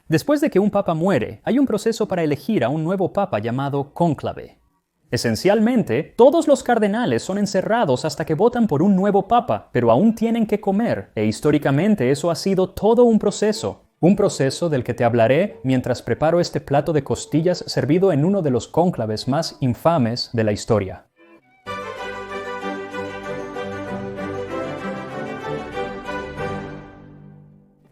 Después de que un papa muere, hay un proceso para elegir a un nuevo papa llamado cónclave. Esencialmente, todos los cardenales son encerrados hasta que votan por un nuevo papa, pero aún tienen que comer, e históricamente eso ha sido todo un proceso. Un proceso del que te hablaré mientras preparo este plato de costillas servido en uno de los cónclaves más infames de la historia.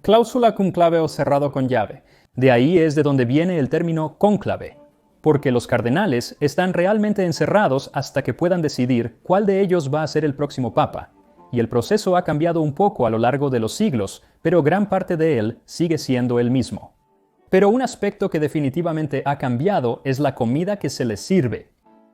Cláusula conclave o cerrado con llave. De ahí es de donde viene el término cónclave, porque los cardenales están realmente encerrados hasta que puedan decidir cuál de ellos va a ser el próximo papa. Y el proceso ha cambiado un poco a lo largo de los siglos, pero gran parte de él sigue siendo el mismo. Pero un aspecto que definitivamente ha cambiado es la comida que se les sirve.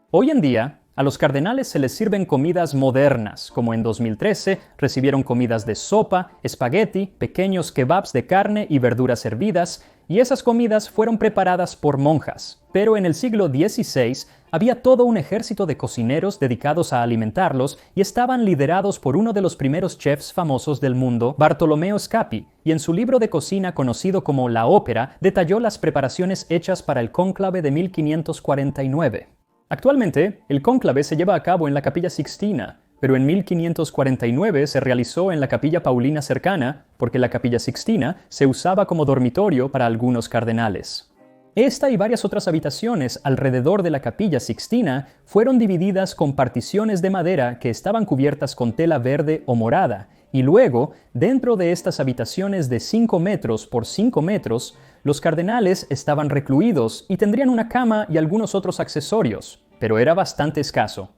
Hoy en día, a los cardenales se les sirven comidas modernas, como en 2013 recibieron comidas de sopa, espagueti, pequeños kebabs de carne y verduras hervidas, y esas comidas fueron preparadas por monjas. Pero en el siglo XVI había todo un ejército de cocineros dedicados a alimentarlos y estaban liderados por uno de los primeros chefs famosos del mundo, Bartolomeo Scapi, y en su libro de cocina conocido como La Ópera detalló las preparaciones hechas para el cónclave de 1549. Actualmente, el cónclave se lleva a cabo en la Capilla Sixtina, pero en 1549 se realizó en la Capilla Paulina cercana, porque la Capilla Sixtina se usaba como dormitorio para algunos cardenales. Esta y varias otras habitaciones alrededor de la Capilla Sixtina fueron divididas con particiones de madera que estaban cubiertas con tela verde o morada, y luego, dentro de estas habitaciones de 5 metros por 5 metros, los cardenales estaban recluidos y tendrían una cama y algunos otros accesorios, pero era bastante escaso.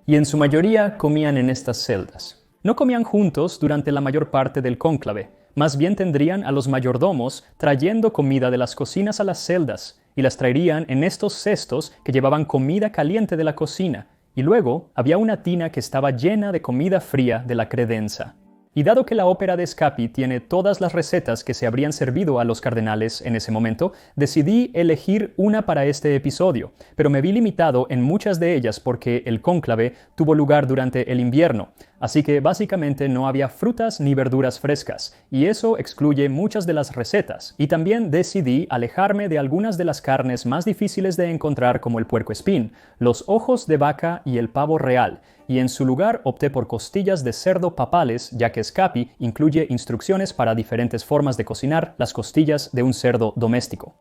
Y en su mayoría comían en estas celdas. No comían juntos durante la mayor parte del cónclave, más bien tendrían a los mayordomos trayendo comida de las cocinas a las celdas, y las traerían en estos cestos que llevaban comida caliente de la cocina, y luego había una tina que estaba llena de comida fría de la credenza. Y dado que la ópera de Scapi tiene todas las recetas que se habrían servido a los cardenales en ese momento, decidí elegir una para este episodio, pero me vi limitado en muchas de ellas porque el cónclave tuvo lugar durante el invierno, así que básicamente no había frutas ni verduras frescas, y eso excluye muchas de las recetas, y también decidí alejarme de algunas de las carnes más difíciles de encontrar como el puercoespín, los ojos de vaca y el pavo real, y en su lugar opté por costillas de cerdo papales, ya que Scapi incluye instrucciones para diferentes formas de cocinar las costillas de un cerdo doméstico.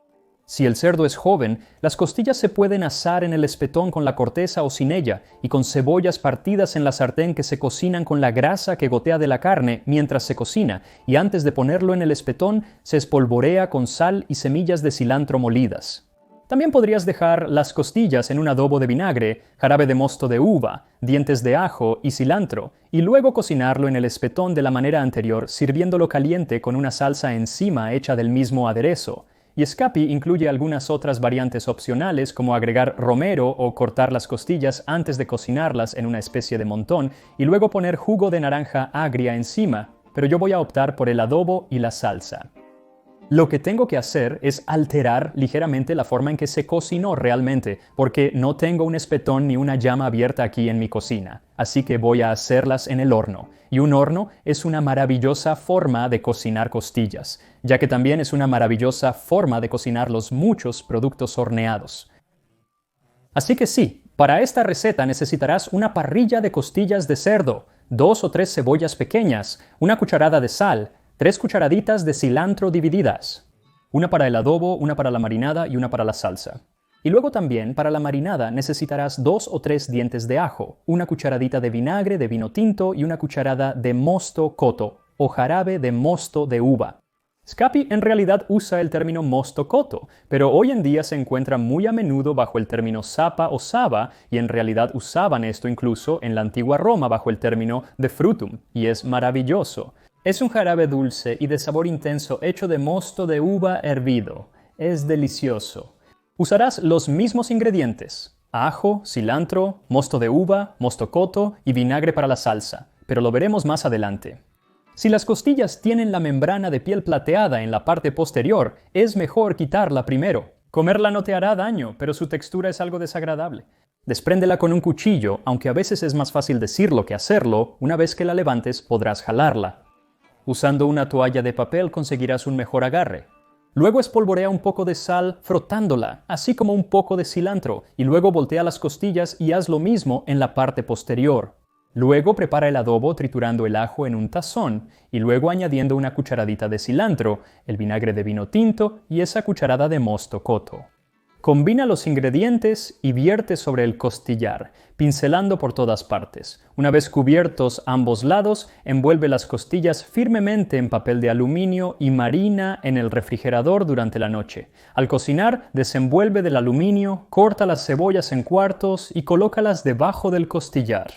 Si el cerdo es joven, las costillas se pueden asar en el espetón con la corteza o sin ella, y con cebollas partidas en la sartén que se cocinan con la grasa que gotea de la carne mientras se cocina, y antes de ponerlo en el espetón se espolvorea con sal y semillas de cilantro molidas. También podrías dejar las costillas en un adobo de vinagre, jarabe de mosto de uva, dientes de ajo y cilantro, y luego cocinarlo en el espetón de la manera anterior, sirviéndolo caliente con una salsa encima hecha del mismo aderezo. Y Scapi incluye algunas otras variantes opcionales como agregar romero o cortar las costillas antes de cocinarlas en una especie de montón y luego poner jugo de naranja agria encima, pero yo voy a optar por el adobo y la salsa. Lo que tengo que hacer es alterar ligeramente la forma en que se cocinó realmente, porque no tengo un espetón ni una llama abierta aquí en mi cocina, así que voy a hacerlas en el horno. Y un horno es una maravillosa forma de cocinar costillas, ya que también es una maravillosa forma de cocinar los muchos productos horneados. Así que sí, para esta receta necesitarás una parrilla de costillas de cerdo, 2 o 3 cebollas pequeñas, una cucharada de sal, 3 cucharaditas de cilantro divididas, una para el adobo, una para la marinada y una para la salsa. Y luego también para la marinada necesitarás 2 o 3 dientes de ajo, una cucharadita de vinagre de vino tinto y una cucharada de mosto coto o jarabe de mosto de uva. Scapi en realidad usa el término mosto coto, pero hoy en día se encuentra muy a menudo bajo el término sapa o saba, y en realidad usaban esto incluso en la antigua Roma bajo el término de frutum, y es maravilloso. Es un jarabe dulce y de sabor intenso hecho de mosto de uva hervido. Es delicioso. Usarás los mismos ingredientes: ajo, cilantro, mosto de uva, mosto coto y vinagre para la salsa, pero lo veremos más adelante. Si las costillas tienen la membrana de piel plateada en la parte posterior, es mejor quitarla primero. Comerla no te hará daño, pero su textura es algo desagradable. Despréndela con un cuchillo, aunque a veces es más fácil decirlo que hacerlo. Una vez que la levantes podrás jalarla. Usando una toalla de papel conseguirás un mejor agarre. Luego espolvorea un poco de sal frotándola, así como un poco de cilantro, y luego voltea las costillas y haz lo mismo en la parte posterior. Luego prepara el adobo triturando el ajo en un tazón y luego añadiendo una cucharadita de cilantro, el vinagre de vino tinto y esa cucharada de mosto coto. Combina los ingredientes y vierte sobre el costillar, pincelando por todas partes. Una vez cubiertos ambos lados, envuelve las costillas firmemente en papel de aluminio y marina en el refrigerador durante la noche. Al cocinar, desenvuelve del aluminio, corta las cebollas en cuartos y colócalas debajo del costillar.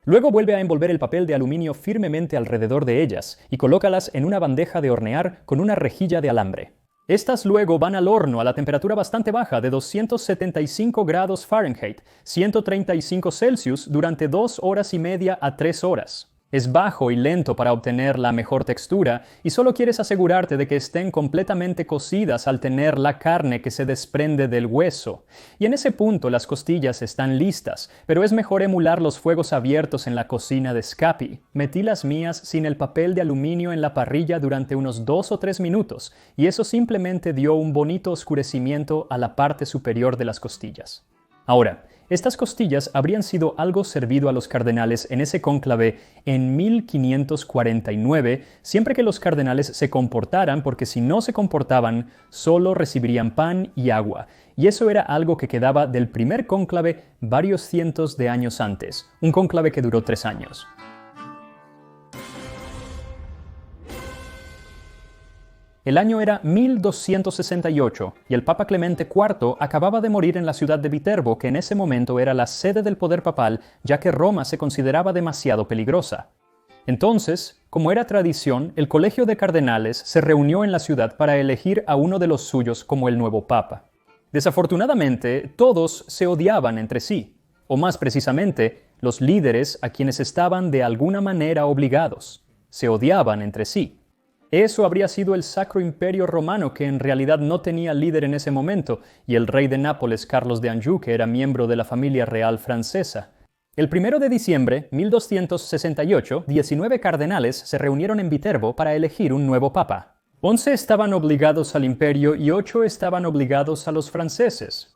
Luego vuelve a envolver el papel de aluminio firmemente alrededor de ellas y colócalas en una bandeja de hornear con una rejilla de alambre. Estas luego van al horno a la temperatura bastante baja de 275 grados Fahrenheit, 135 Celsius, durante 2 horas y media a 3 horas. Es bajo y lento para obtener la mejor textura y solo quieres asegurarte de que estén completamente cocidas al tener la carne que se desprende del hueso. Y en ese punto las costillas están listas, pero es mejor emular los fuegos abiertos en la cocina de Scapi. Metí las mías sin el papel de aluminio en la parrilla durante unos 2 o 3 minutos y eso simplemente dio un bonito oscurecimiento a la parte superior de las costillas. Ahora, estas costillas habrían sido algo servido a los cardenales en ese cónclave en 1549, siempre que los cardenales se comportaran, porque si no se comportaban, solo recibirían pan y agua. Y eso era algo que quedaba del primer cónclave varios cientos de años antes, un cónclave que duró 3 años. El año era 1268 y el Papa Clemente IV acababa de morir en la ciudad de Viterbo, que en ese momento era la sede del poder papal, ya que Roma se consideraba demasiado peligrosa. Entonces, como era tradición, el colegio de cardenales se reunió en la ciudad para elegir a uno de los suyos como el nuevo papa. Desafortunadamente, todos se odiaban entre sí, o más precisamente, los líderes a quienes estaban de alguna manera obligados. Se odiaban entre sí. Eso habría sido el Sacro Imperio Romano, que en realidad no tenía líder en ese momento, y el rey de Nápoles, Carlos de Anjou, que era miembro de la familia real francesa. El 1 de diciembre, 1268, 19 cardenales se reunieron en Viterbo para elegir un nuevo papa. 11 estaban obligados al imperio y 8 estaban obligados a los franceses.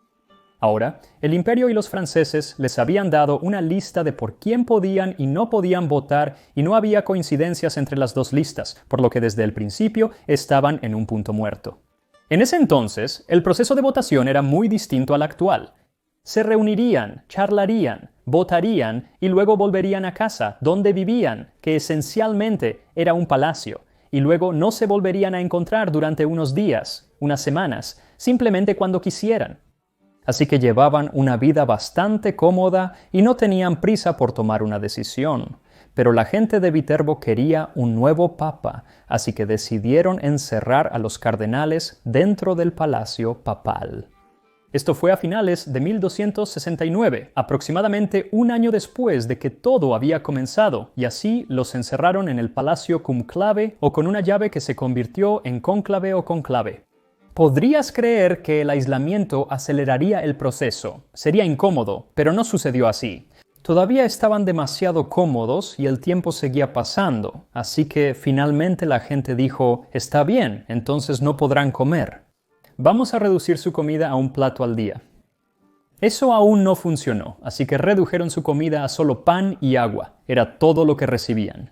Ahora, el imperio y los franceses les habían dado una lista de por quién podían y no podían votar y no había coincidencias entre las dos listas, por lo que desde el principio estaban en un punto muerto. En ese entonces, el proceso de votación era muy distinto al actual. Se reunirían, charlarían, votarían y luego volverían a casa, donde vivían, que esencialmente era un palacio, y luego no se volverían a encontrar durante unos días, unas semanas, simplemente cuando quisieran. Así que llevaban una vida bastante cómoda y no tenían prisa por tomar una decisión. Pero la gente de Viterbo quería un nuevo papa, así que decidieron encerrar a los cardenales dentro del palacio papal. Esto fue a finales de 1269, aproximadamente un año después de que todo había comenzado, y así los encerraron en el Palacio cum clave o con una llave que se convirtió en cónclave o conclave. Podrías creer que el aislamiento aceleraría el proceso. Sería incómodo, pero no sucedió así. Todavía estaban demasiado cómodos y el tiempo seguía pasando, así que finalmente la gente dijo, está bien, entonces no podrán comer. Vamos a reducir su comida a un plato al día. Eso aún no funcionó, así que redujeron su comida a solo pan y agua. Era todo lo que recibían.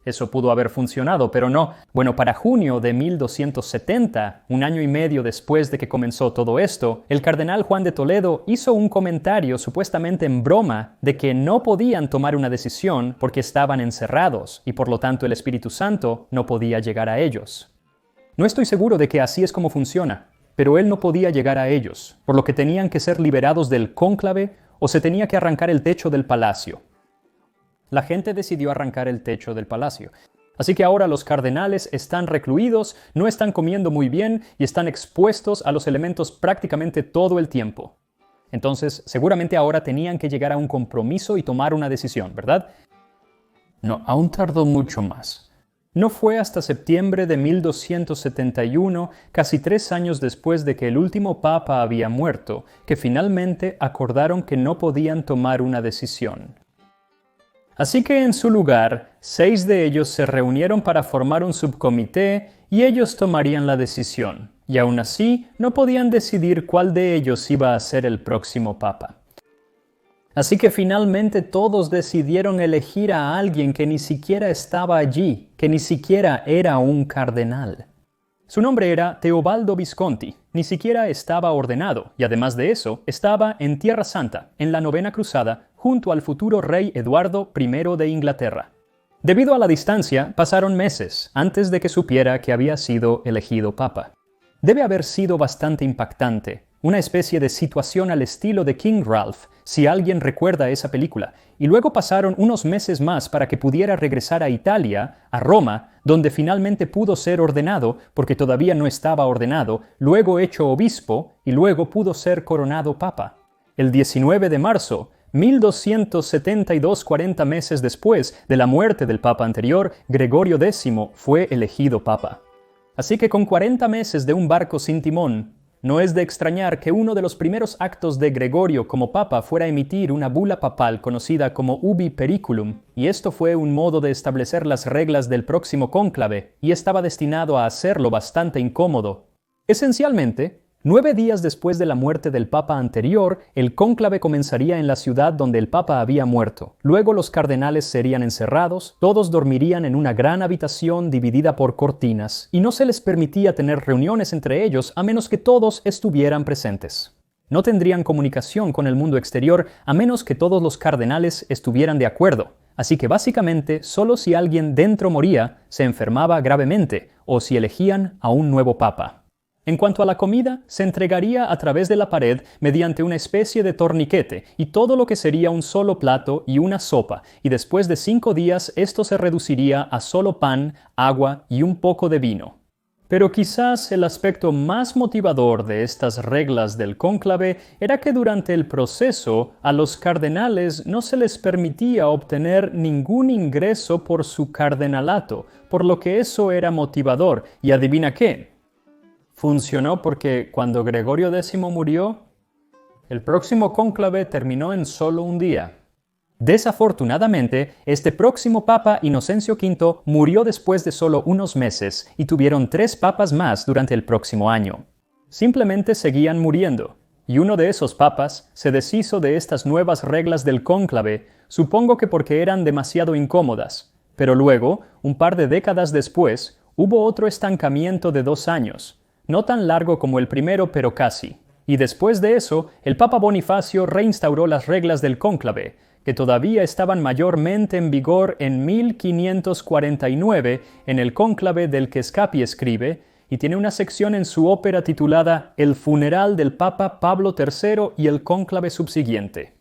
Eso pudo haber funcionado, pero no. Bueno, para junio de 1270, un año y medio después de que comenzó todo esto, el cardenal Juan de Toledo hizo un comentario supuestamente en broma de que no podían tomar una decisión porque estaban encerrados y por lo tanto el Espíritu Santo no podía llegar a ellos. No estoy seguro de que así es como funciona, pero él no podía llegar a ellos, por lo que tenían que ser liberados del cónclave o se tenía que arrancar el techo del palacio. La gente decidió arrancar el techo del palacio. Así que ahora los cardenales están recluidos, no están comiendo muy bien y están expuestos a los elementos prácticamente todo el tiempo. Entonces, seguramente ahora tenían que llegar a un compromiso y tomar una decisión, ¿verdad? No, aún tardó mucho más. No fue hasta septiembre de 1271, casi 3 años después de que el último papa había muerto, que finalmente acordaron que no podían tomar una decisión. Así que en su lugar, 6 de ellos se reunieron para formar un subcomité y ellos tomarían la decisión. y aún así no podían decidir cuál de ellos iba a ser el próximo papa. Así que finalmente todos decidieron elegir a alguien que ni siquiera estaba allí, que ni siquiera era un cardenal. Su nombre era Teobaldo Visconti, ni siquiera estaba ordenado, y además de eso, estaba en Tierra Santa, en la Novena Cruzada, junto al futuro rey Eduardo I de Inglaterra. Debido a la distancia, pasaron meses antes de que supiera que había sido elegido papa. Debe haber sido bastante impactante, una especie de situación al estilo de King Ralph, si alguien recuerda esa película, y luego pasaron unos meses más para que pudiera regresar a Italia, a Roma, donde finalmente pudo ser ordenado, porque todavía no estaba ordenado, luego hecho obispo, y luego pudo ser coronado papa. El 19 de marzo, 1272, 40 meses después de la muerte del papa anterior, Gregorio X fue elegido papa. Así que con 40 meses de un barco sin timón, no es de extrañar que uno de los primeros actos de Gregorio como papa fuera emitir una bula papal conocida como Ubi Periculum, y esto fue un modo de establecer las reglas del próximo cónclave, y estaba destinado a hacerlo bastante incómodo. Esencialmente, 9 días después de la muerte del papa anterior, el cónclave comenzaría en la ciudad donde el papa había muerto. Luego los cardenales serían encerrados, todos dormirían en una gran habitación dividida por cortinas, y no se les permitía tener reuniones entre ellos a menos que todos estuvieran presentes. No tendrían comunicación con el mundo exterior a menos que todos los cardenales estuvieran de acuerdo. Así que básicamente, solo si alguien dentro moría, se enfermaba gravemente, o si elegían a un nuevo papa. En cuanto a la comida, se entregaría a través de la pared mediante una especie de torniquete y todo lo que sería un solo plato y una sopa, y después de 5 días esto se reduciría a solo pan, agua y un poco de vino. Pero quizás el aspecto más motivador de estas reglas del cónclave era que durante el proceso a los cardenales no se les permitía obtener ningún ingreso por su cardenalato, por lo que eso era motivador, y adivina qué. Funcionó porque cuando Gregorio X murió, el próximo cónclave terminó en solo un día. Desafortunadamente, este próximo papa, Inocencio V, murió después de solo unos meses y tuvieron 3 papas más durante el próximo año. Simplemente seguían muriendo, y uno de esos papas se deshizo de estas nuevas reglas del cónclave, supongo que porque eran demasiado incómodas. Pero luego, un par de décadas después, hubo otro estancamiento de 2 años. No tan largo como el primero, pero casi. Y después de eso, el Papa Bonifacio reinstauró las reglas del cónclave, que todavía estaban mayormente en vigor en 1549 en el cónclave del que Scapi escribe, y tiene una sección en su ópera titulada El funeral del Papa Pablo III y el cónclave subsiguiente.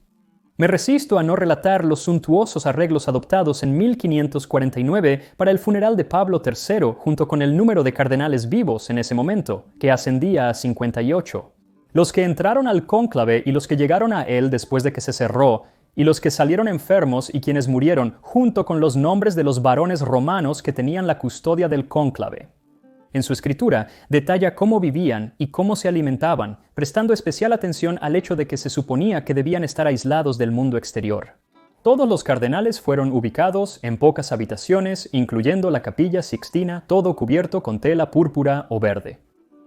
Me resisto a no relatar los suntuosos arreglos adoptados en 1549 para el funeral de Pablo III, junto con el número de cardenales vivos en ese momento, que ascendía a 58. Los que entraron al cónclave y los que llegaron a él después de que se cerró, y los que salieron enfermos y quienes murieron, junto con los nombres de los varones romanos que tenían la custodia del cónclave. En su escritura, detalla cómo vivían y cómo se alimentaban, prestando especial atención al hecho de que se suponía que debían estar aislados del mundo exterior. Todos los cardenales fueron ubicados en pocas habitaciones, incluyendo la Capilla Sixtina, todo cubierto con tela púrpura o verde.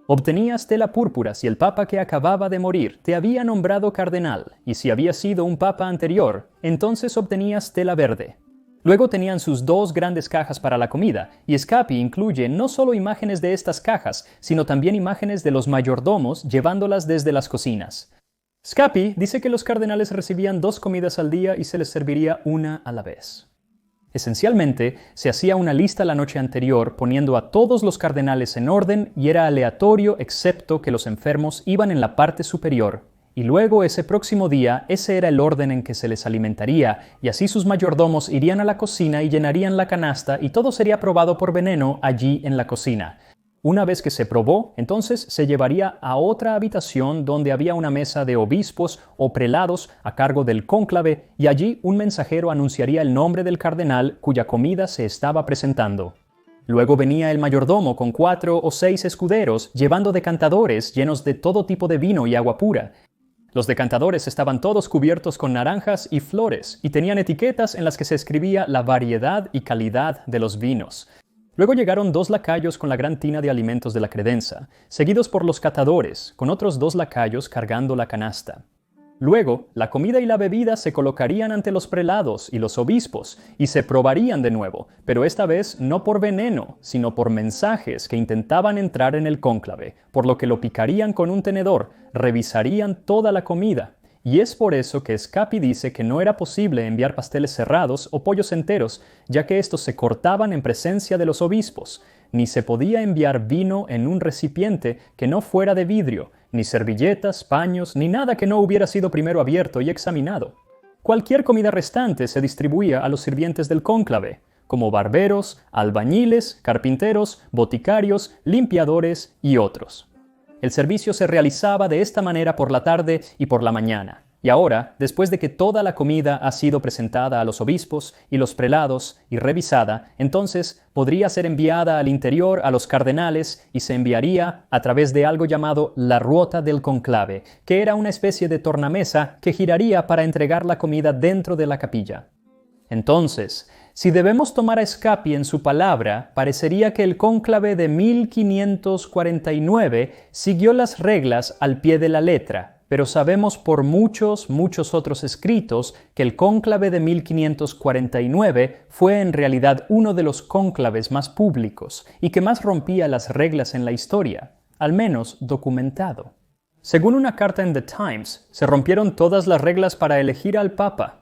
Obtenías tela púrpura si el papa que acababa de morir te había nombrado cardenal, y si había sido un papa anterior, entonces obtenías tela verde. Luego tenían sus 2 grandes cajas para la comida, y Scapi incluye no solo imágenes de estas cajas, sino también imágenes de los mayordomos llevándolas desde las cocinas. Scapi dice que los cardenales recibían 2 comidas al día y se les serviría una a la vez. Esencialmente, se hacía una lista la noche anterior poniendo a todos los cardenales en orden y era aleatorio excepto que los enfermos iban en la parte superior. Y luego ese próximo día, ese era el orden en que se les alimentaría, y así sus mayordomos irían a la cocina y llenarían la canasta y todo sería probado por veneno allí en la cocina. Una vez que se probó, entonces se llevaría a otra habitación donde había una mesa de obispos o prelados a cargo del cónclave y allí un mensajero anunciaría el nombre del cardenal cuya comida se estaba presentando. Luego venía el mayordomo con 4 o 6 escuderos llevando decantadores llenos de todo tipo de vino y agua pura. Los decantadores estaban todos cubiertos con naranjas y flores y tenían etiquetas en las que se escribía la variedad y calidad de los vinos. Luego llegaron 2 lacayos con la gran tina de alimentos de la credenza, seguidos por los catadores, con otros 2 lacayos cargando la canasta. Luego, la comida y la bebida se colocarían ante los prelados y los obispos, y se probarían de nuevo, pero esta vez no por veneno, sino por mensajes que intentaban entrar en el cónclave, por lo que lo picarían con un tenedor, revisarían toda la comida. Y es por eso que Scapi dice que no era posible enviar pasteles cerrados o pollos enteros, ya que estos se cortaban en presencia de los obispos, ni se podía enviar vino en un recipiente que no fuera de vidrio, ni servilletas, paños, ni nada que no hubiera sido primero abierto y examinado. Cualquier comida restante se distribuía a los sirvientes del cónclave, como barberos, albañiles, carpinteros, boticarios, limpiadores y otros. El servicio se realizaba de esta manera por la tarde y por la mañana. Y ahora, después de que toda la comida ha sido presentada a los obispos y los prelados y revisada, entonces podría ser enviada al interior a los cardenales y se enviaría a través de algo llamado la ruota del conclave, que era una especie de tornamesa que giraría para entregar la comida dentro de la capilla. Entonces, si debemos tomar a Scapi en su palabra, parecería que el cónclave de 1549 siguió las reglas al pie de la letra, pero sabemos por muchos otros escritos que el cónclave de 1549 fue en realidad uno de los cónclaves más públicos y que más rompía las reglas en la historia, al menos documentado. Según una carta en The Times, se rompieron todas las reglas para elegir al Papa.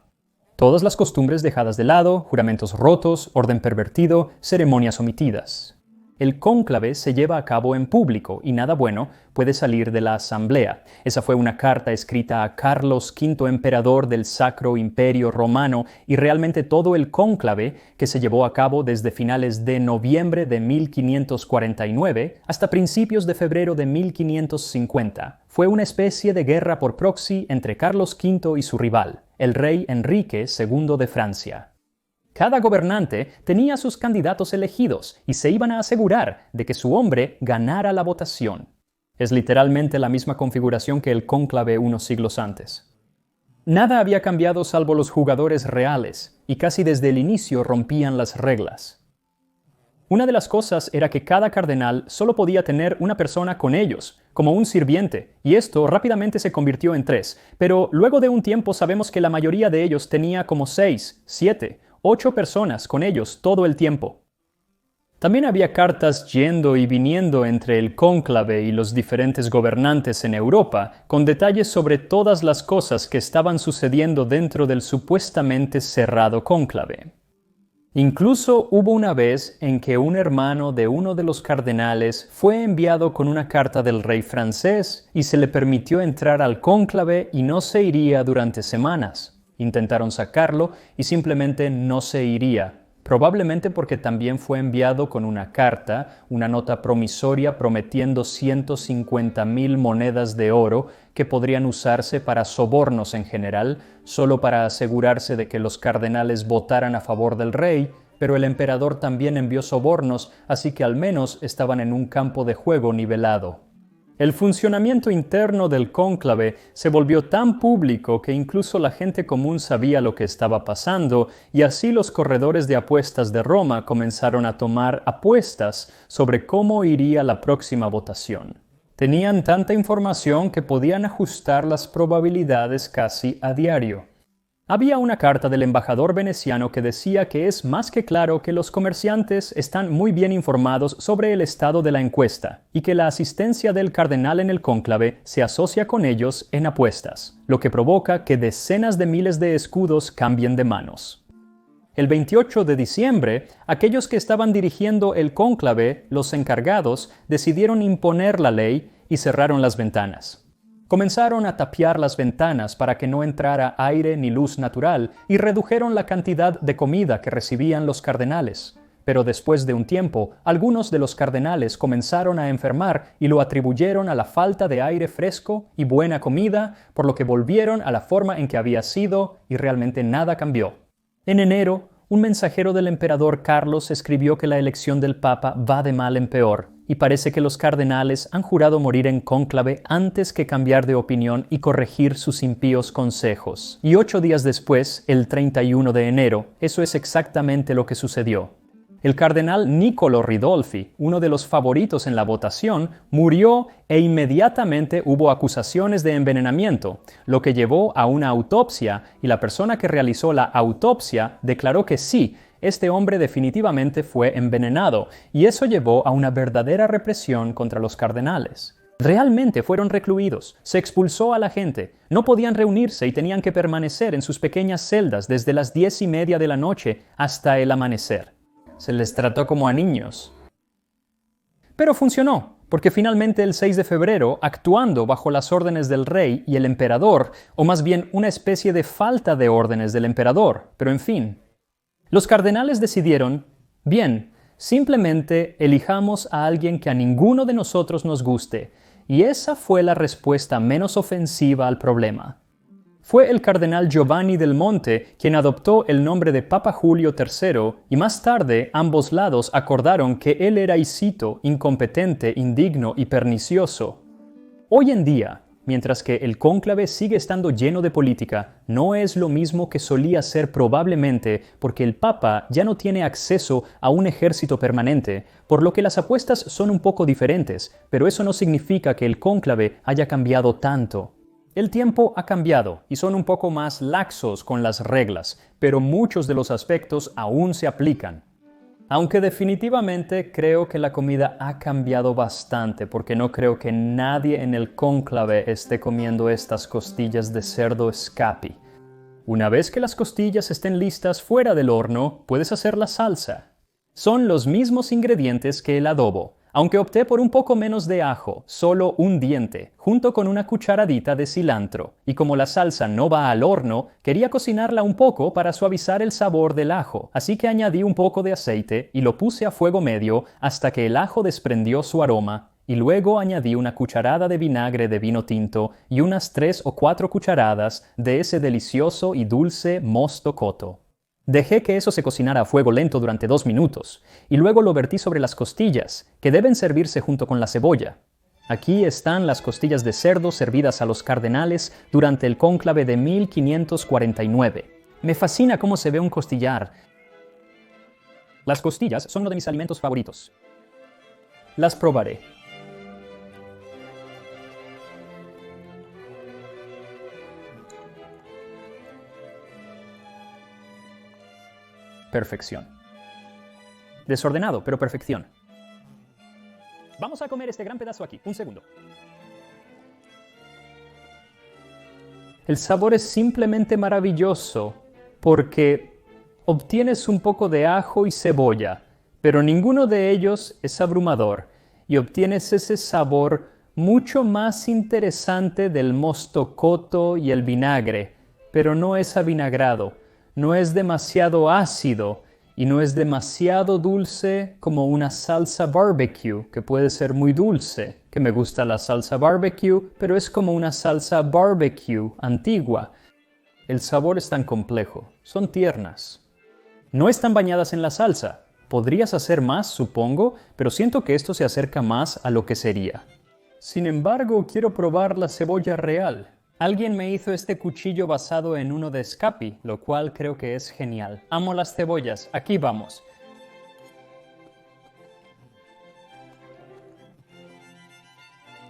Todas las costumbres dejadas de lado, juramentos rotos, orden pervertido, ceremonias omitidas. El cónclave se lleva a cabo en público y nada bueno puede salir de la asamblea. Esa fue una carta escrita a Carlos V, emperador del Sacro Imperio Romano, y realmente todo el cónclave, que se llevó a cabo desde finales de noviembre de 1549 hasta principios de febrero de 1550, fue una especie de guerra por proxy entre Carlos V y su rival, el rey Enrique II de Francia. Cada gobernante tenía sus candidatos elegidos y se iban a asegurar de que su hombre ganara la votación. Es literalmente la misma configuración que el cónclave unos siglos antes. Nada había cambiado salvo los jugadores reales, y casi desde el inicio rompían las reglas. Una de las cosas era que cada cardenal solo podía tener una persona con ellos, como un sirviente, y esto rápidamente se convirtió en 3, pero luego de un tiempo sabemos que la mayoría de ellos tenía como 6, 7, 8 personas con ellos todo el tiempo. También había cartas yendo y viniendo entre el cónclave y los diferentes gobernantes en Europa, con detalles sobre todas las cosas que estaban sucediendo dentro del supuestamente cerrado cónclave. Incluso hubo una vez en que un hermano de uno de los cardenales fue enviado con una carta del rey francés y se le permitió entrar al cónclave y no se iría durante semanas. Intentaron sacarlo y simplemente no se iría, probablemente porque también fue enviado con una carta, una nota promisoria prometiendo 150,000 monedas de oro que podrían usarse para sobornos en general, solo para asegurarse de que los cardenales votaran a favor del rey, pero el emperador también envió sobornos, así que al menos estaban en un campo de juego nivelado. El funcionamiento interno del cónclave se volvió tan público que incluso la gente común sabía lo que estaba pasando, y así los corredores de apuestas de Roma comenzaron a tomar apuestas sobre cómo iría la próxima votación. Tenían tanta información que podían ajustar las probabilidades casi a diario. Había una carta del embajador veneciano que decía que es más que claro que los comerciantes están muy bien informados sobre el estado de la encuesta y que la asistencia del cardenal en el cónclave se asocia con ellos en apuestas, lo que provoca que decenas de miles de escudos cambien de manos. El 28 de diciembre, aquellos que estaban dirigiendo el cónclave, los encargados, decidieron imponer la ley y cerraron las ventanas. Comenzaron a tapiar las ventanas para que no entrara aire ni luz natural y redujeron la cantidad de comida que recibían los cardenales. Pero después de un tiempo, algunos de los cardenales comenzaron a enfermar y lo atribuyeron a la falta de aire fresco y buena comida, por lo que volvieron a la forma en que había sido y realmente nada cambió. En enero, un mensajero del emperador Carlos escribió que la elección del Papa va de mal en peor, y parece que los cardenales han jurado morir en cónclave antes que cambiar de opinión y corregir sus impíos consejos. Y 8 días después, el 31 de enero, eso es exactamente lo que sucedió. El cardenal Niccolo Ridolfi, uno de los favoritos en la votación, murió e inmediatamente hubo acusaciones de envenenamiento, lo que llevó a una autopsia y la persona que realizó la autopsia declaró que sí, este hombre definitivamente fue envenenado, y eso llevó a una verdadera represión contra los cardenales. Realmente fueron recluidos, se expulsó a la gente, no podían reunirse y tenían que permanecer en sus pequeñas celdas desde las 10:30 de la noche hasta el amanecer. Se les trató como a niños. Pero funcionó, porque finalmente el 6 de febrero, actuando bajo las órdenes del rey y el emperador, o más bien una especie de falta de órdenes del emperador, pero en fin, los cardenales decidieron, bien, simplemente elijamos a alguien que a ninguno de nosotros nos guste, y esa fue la respuesta menos ofensiva al problema. Fue el cardenal Giovanni del Monte quien adoptó el nombre de Papa Julio III y más tarde ambos lados acordaron que él era, y cito, incompetente, indigno y pernicioso. Hoy en día, mientras que el cónclave sigue estando lleno de política, no es lo mismo que solía ser probablemente porque el Papa ya no tiene acceso a un ejército permanente, por lo que las apuestas son un poco diferentes, pero eso no significa que el cónclave haya cambiado tanto. El tiempo ha cambiado y son un poco más laxos con las reglas, pero muchos de los aspectos aún se aplican. Aunque definitivamente creo que la comida ha cambiado bastante, porque no creo que nadie en el cónclave esté comiendo estas costillas de cerdo Scapi. Una vez que las costillas estén listas fuera del horno, puedes hacer la salsa. Son los mismos ingredientes que el adobo, aunque opté por un poco menos de ajo, solo un diente, junto con una cucharadita de cilantro. Y como la salsa no va al horno, quería cocinarla un poco para suavizar el sabor del ajo, así que añadí un poco de aceite y lo puse a fuego medio hasta que el ajo desprendió su aroma, y luego añadí una cucharada de vinagre de vino tinto y unas 3 o 4 cucharadas de ese delicioso y dulce mosto cotto. Dejé que eso se cocinara a fuego lento durante 2 minutos, y luego lo vertí sobre las costillas, que deben servirse junto con la cebolla. Aquí están las costillas de cerdo servidas a los cardenales durante el cónclave de 1549. Me fascina cómo se ve un costillar. Las costillas son uno de mis alimentos favoritos. Las probaré. Perfección. Desordenado, pero perfección. Vamos a comer este gran pedazo aquí. Un segundo. El sabor es simplemente maravilloso porque obtienes un poco de ajo y cebolla, pero ninguno de ellos es abrumador y obtienes ese sabor mucho más interesante del mosto cotto y el vinagre, pero no es avinagrado. No es demasiado ácido y no es demasiado dulce como una salsa barbecue, que puede ser muy dulce, que me gusta la salsa barbecue, pero es como una salsa barbecue antigua. El sabor es tan complejo, son tiernas. No están bañadas en la salsa. Podrías hacer más, supongo, pero siento que esto se acerca más a lo que sería. Sin embargo, quiero probar la cebolla real. Alguien me hizo este cuchillo basado en uno de Scapi, lo cual creo que es genial. Amo las cebollas. Aquí vamos.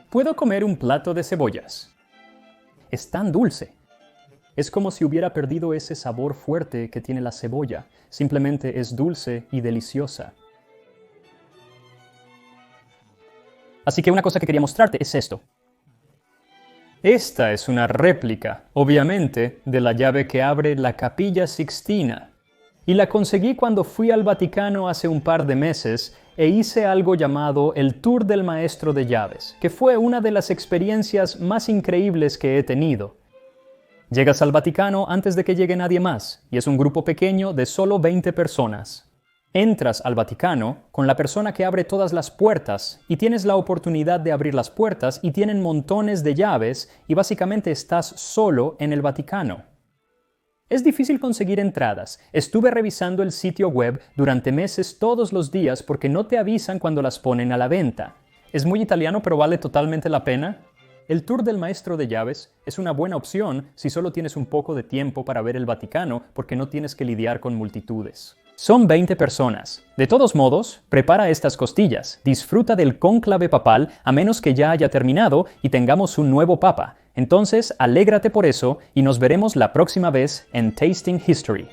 Puedo comer un plato de cebollas. Es tan dulce. Es como si hubiera perdido ese sabor fuerte que tiene la cebolla. Simplemente es dulce y deliciosa. Así que una cosa que quería mostrarte es esto. Esta es una réplica, obviamente, de la llave que abre la Capilla Sixtina. Y la conseguí cuando fui al Vaticano hace un par de meses e hice algo llamado el Tour del Maestro de Llaves, que fue una de las experiencias más increíbles que he tenido. Llegas al Vaticano antes de que llegue nadie más, y es un grupo pequeño de solo 20 personas. Entras al Vaticano con la persona que abre todas las puertas y tienes la oportunidad de abrir las puertas y tienen montones de llaves y básicamente estás solo en el Vaticano. Es difícil conseguir entradas. Estuve revisando el sitio web durante meses todos los días porque no te avisan cuando las ponen a la venta. Es muy italiano, pero vale totalmente la pena. El Tour del Maestro de Llaves es una buena opción si solo tienes un poco de tiempo para ver el Vaticano porque no tienes que lidiar con multitudes. Son 20 personas. De todos modos, prepara estas costillas, disfruta del cónclave papal a menos que ya haya terminado y tengamos un nuevo papa. Entonces, alégrate por eso y nos veremos la próxima vez en Tasting History.